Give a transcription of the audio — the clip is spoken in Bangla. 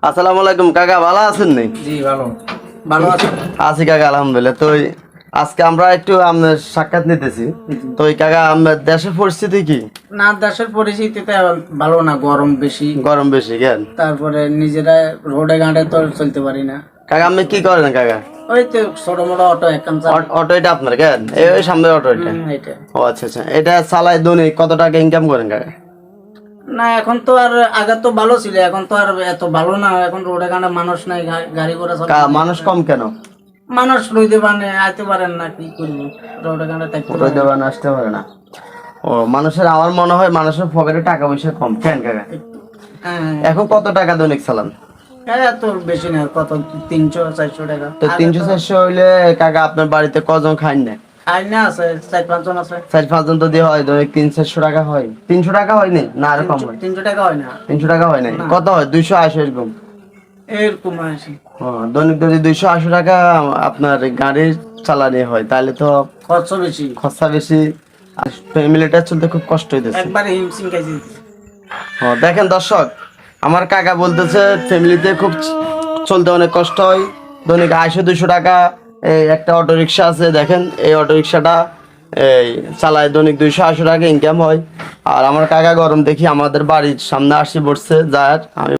আসসালামু আলাইকুম কাকা, ভালো আছেন নি? জি ভালো ভালো আছেন? আছি কাকা, আলহামদুলিল্লাহ। তো আজকে আমরা একটু আপনার সাক্ষাৎ নিতেছি। তো কাকা, আমাদের দেশের পরিস্থিতি কি? না, দেশের পরিস্থিতিতে ভালো না, গরম বেশি। গরম বেশি কেন? তারপরে নিজেরা রোডে ঘাটে তো চলতে পারি না। কাকা আপনি কি করেন কাকা? ওই তো ছোট মোটো অটো একখান অটো এটা আপনার কেন? এই সামনের অটো এটা? এটা ও আচ্ছা আচ্ছা, এটা চালায় দৈনিক কত টাকা ইনকাম করেন কাকা? না, এখন তো আর আগে তো ভালো ছিল, এখন তো আর এত ভালো না। এখন রোডে ঘাটে মানুষ নাই, গাড়ি ঘোড়া চলে। মানুষ কম কেন? মানুষ লইতে পারে আইতে পারেন না, কি করবো, রোডে ঘাটে থাকতে ওটা দেওয়ান আসতে পারে না। ও মানুষের, আমার মনে হয় মানুষের পকেটে টাকা পয়সা কম কেন কাকা? হ্যাঁ, এখন কত টাকা দৈনিক চালান? এত বেশি না, কত 300-400 টাকা। তো 300-400 হইলে কাকা আপনার বাড়িতে কজন খান না? আইনা আছে 4-5 জন আছে। 4-5 জন যদি হয় দৈনিক 300-400 টাকা হয়। 300 টাকা হয়নি না, আরো কম হয়? 300 টাকা হয় না, 300 টাকা হয় নাই, কত হয়? 280 এরকম। এরকম আছে। দৈনিক যদি 280 টাকা আপনার গাড়ির চালানি হয়, তাহলে তো খরচ বেশি, খরচা বেশি, আর ফ্যামিলিটা চলতে খুব কষ্ট হইতেছে। একবারে হিমশিম খাইছি। দেখেন দর্শক, আমার কাকা বলতেছে ফ্যামিলিতে খুব চলতে অনেক কষ্ট হয়। দৈনিক 200-200 টাকা। এই একটা অটো রিক্সা আছে, দেখেন এই অটো রিক্সাটা এই চালায়, দৈনিক 280 টাকা ইনকাম হয়। আর আমার কাকা গরম দেখি আমাদের বাড়ির সামনে আসি পড়ছে, যার আমি